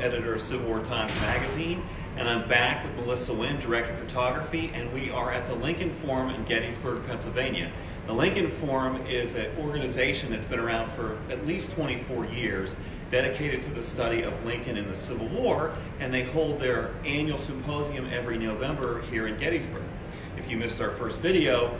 editor of Civil War Times Magazine, and I'm back with Melissa Winn, Director of Photography, and we are at the Lincoln Forum in Gettysburg, Pennsylvania. The Lincoln Forum is an organization that's been around for at least 24 years, dedicated to the study of Lincoln in the Civil War, and they hold their annual symposium every November here in Gettysburg. If you missed our first video,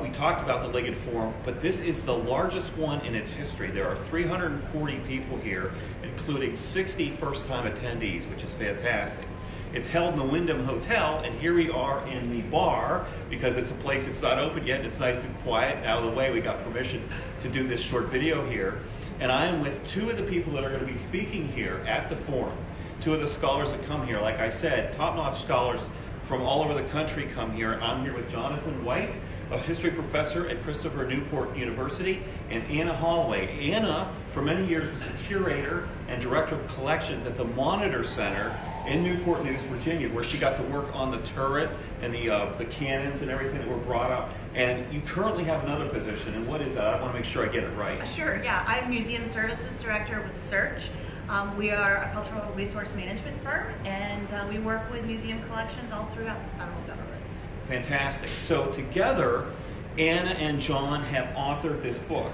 we talked about the Lincoln Forum, but this is the largest one in its history. There are 340 people here, including 60 first-time attendees, which is fantastic. It's held in the Wyndham Hotel, and here we are in the bar, because it's a place that's not open yet, and it's nice and quiet. Out of the way, we got permission to do this short video here. And I am with two of the people that are going to be speaking here at the forum. Two of the scholars that come here. Like I said, top-notch scholars from all over the country come here. I'm here with Jonathan White, a history professor at Christopher Newport University, and Anna Holloway. Anna, for many years, was the curator and director of collections at the Monitor Center in Newport News, Virginia, where she got to work on the turret and the cannons and everything that were brought up. And you currently have another position, and what is that? I want to make sure I get it right. Sure, yeah. I'm Museum Services Director with Search. We are a cultural resource management firm, and we work with museum collections all throughout the federal government. Fantastic. So together, Anna and John have authored this book,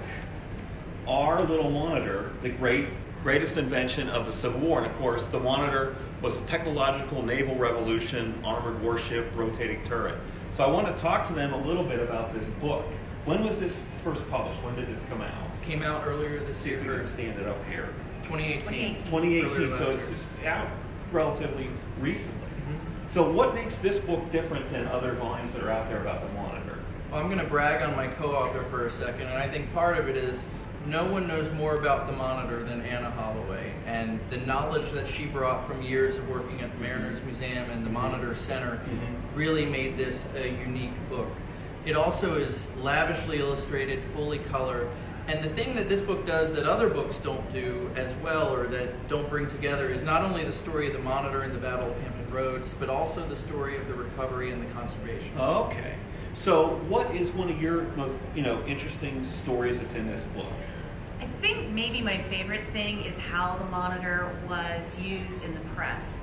Our Little Monitor, the Greatest Invention of the Civil War. And of course, the Monitor was a technological naval revolution, armored warship, rotating turret. So I want to talk to them a little bit about this book. When was this first published? When did this come out? It came out earlier this year. See if we can stand it up here. 2018. 2018, so it's just out relatively recently. So what makes this book different than other volumes that are out there about the Monitor? Well, I'm going to brag on my co-author for a second, and I think part of it is no one knows more about the Monitor than Anna Holloway, and the knowledge that she brought from years of working at the Mariners Museum and the Monitor Center really made this a unique book. It also is lavishly illustrated, fully colored, and the thing that this book does that other books don't do as well, or that don't bring together, is not only the story of the Monitor and the Battle of Hampton Roads, but also the story of the recovery and the conservation. Okay. So what is one of your most interesting stories that's in this book? I think maybe my favorite thing is how the Monitor was used in the press.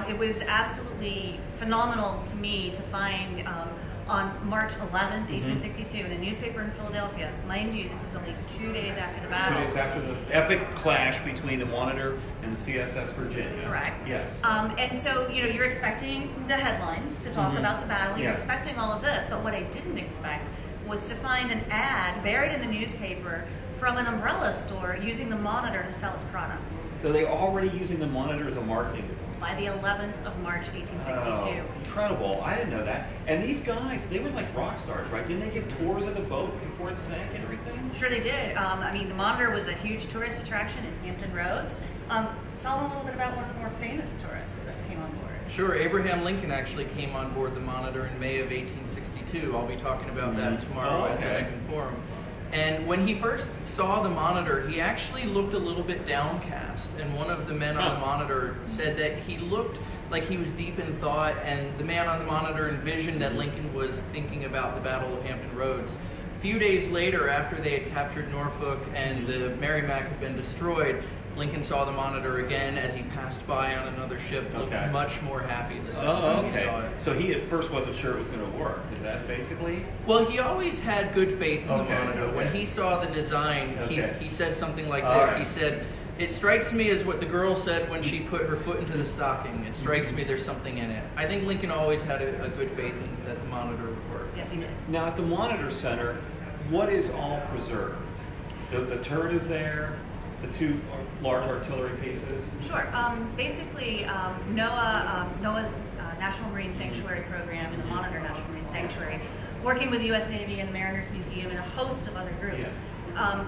It was absolutely phenomenal to me to find on March 11th, 1862, in a newspaper in Philadelphia. Mind you, this is only 2 days after the battle. 2 days after the epic clash between the Monitor and the CSS Virginia. Correct. Yes. And so, you're expecting the headlines to talk about the battle. You're expecting all of this, but what I didn't expect was to find an ad buried in the newspaper from an umbrella store using the Monitor to sell its product. So they're already using the Monitor as a marketing device. By the 11th of March, 1862. Incredible. I didn't know that. And these guys, they were like rock stars, right? Didn't they give tours of the boat before it sank and everything? Sure they did. I mean, the Monitor was a huge tourist attraction in Hampton Roads. Tell them a little bit about one of the more famous tourists that came on board. Sure. Abraham Lincoln actually came on board the Monitor in May of 1862. I'll be talking about that tomorrow at the Lincoln Forum. And when he first saw the Monitor, he actually looked a little bit downcast. And one of the men on the Monitor said that he looked like he was deep in thought, and the man on the Monitor envisioned that Lincoln was thinking about the Battle of Hampton Roads. A few days later, after they had captured Norfolk and the Merrimack had been destroyed, Lincoln saw the Monitor again as he passed by on another ship, looked much more happy the second time he saw it. So he at first wasn't sure it was going to work. Is that basically? Well, he always had good faith in the Monitor. When he saw the design, he said something like this. He said, "It strikes me as what the girl said when she put her foot into the stocking. It strikes me there's something in it." I think Lincoln always had a good faith in that the Monitor would work. Yes, he did. Now at the Monitor Center, what is all preserved? The turret is there. The two large artillery pieces? Sure. Basically, NOAA's National Marine Sanctuary Program and the Monitor National Marine Sanctuary, working with the U.S. Navy and the Mariners Museum and a host of other groups,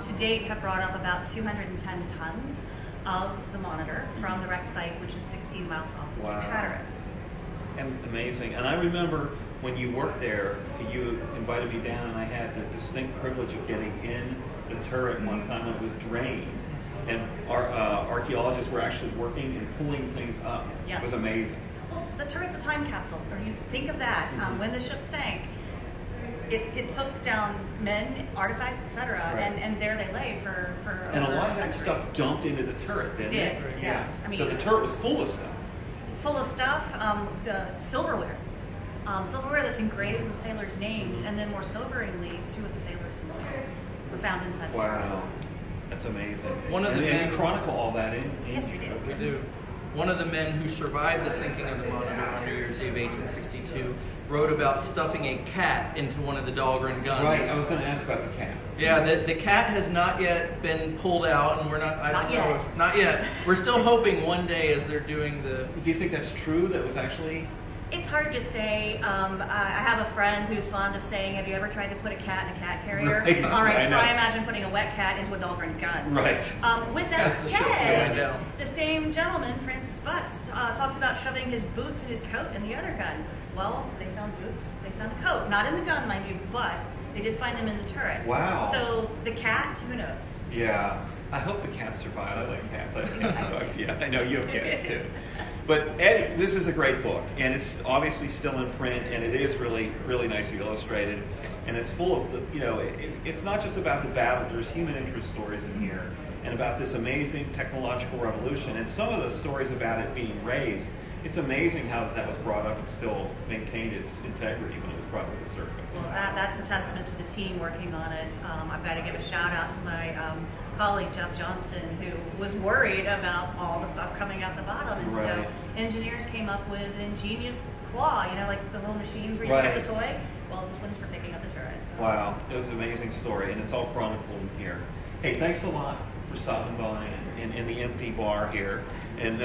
to date have brought up about 210 tons of the Monitor from the wreck site, which is 16 miles off of Cape Hatteras. And amazing. And I remember when you worked there, you invited me down, and I had the distinct privilege of getting in the turret one time when it was drained. And our archaeologists were actually working and pulling things up. Yes. It was amazing. Well, the turret's a time capsule. Or you think of that. When the ship sank, it took down men, artifacts, etc., and there they lay for and a lot of that century. stuff dumped into the turret, didn't it? Yes. Yeah. I mean, so the turret was full of stuff. Full of stuff. The silverware. Silverware that's engraved with sailors' names, and then more soberingly, 2 of the sailors themselves were found inside the turret. Wow, that's amazing. And you chronicle all that in Yes, we do. We do. One of the men who survived the sinking of the Monitor on New Year's Eve 1862 wrote about stuffing a cat into one of the Dahlgren guns. Right, I was going to ask about the cat. Yeah, the cat has not yet been pulled out, and we're not. Not yet. We're still hoping one day as they're doing the. Do you think that's true? That was actually. It's hard to say. I have a friend who's fond of saying, "Have you ever tried to put a cat in a cat carrier?" Right. All right, try imagine putting a wet cat into a Dahlgren gun. Right. With that said, the same gentleman, Francis Butts, talks about shoving his boots and his coat in the other gun. Well, they found boots, they found a coat, not in the gun, mind you, but they did find them in the turret. Wow. So the cat, who knows? Yeah. I hope the cat survived. I like cats. I think dogs. Yeah, I know you have cats too. But Ed, this is a great book, and it's obviously still in print, and it is really, really nicely illustrated, and it's full of it's not just about the battle. There's human interest stories in here, and about this amazing technological revolution, and some of the stories about it being raised. It's amazing how that was brought up and still maintained its integrity when it was brought to the surface. Well, that's a testament to the team working on it. I've got to give a shout out to my colleague Jeff Johnston, who was worried about all the stuff coming out the bottom, and so engineers came up with an ingenious claw, like the little machines where you pick up the toy. Well, this one's for picking up the turret. Wow, it was an amazing story, and it's all chronicled in here. Hey, thanks a lot for stopping by in the empty bar here and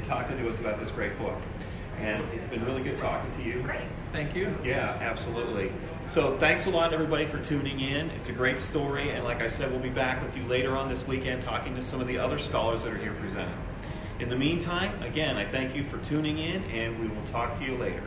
talking to us about this great book. And it's been really good talking to you. Great. Thank you. Yeah, absolutely. So thanks a lot, everybody, for tuning in. It's a great story, and like I said, we'll be back with you later on this weekend talking to some of the other scholars that are here presenting. In the meantime, again, I thank you for tuning in, and we will talk to you later.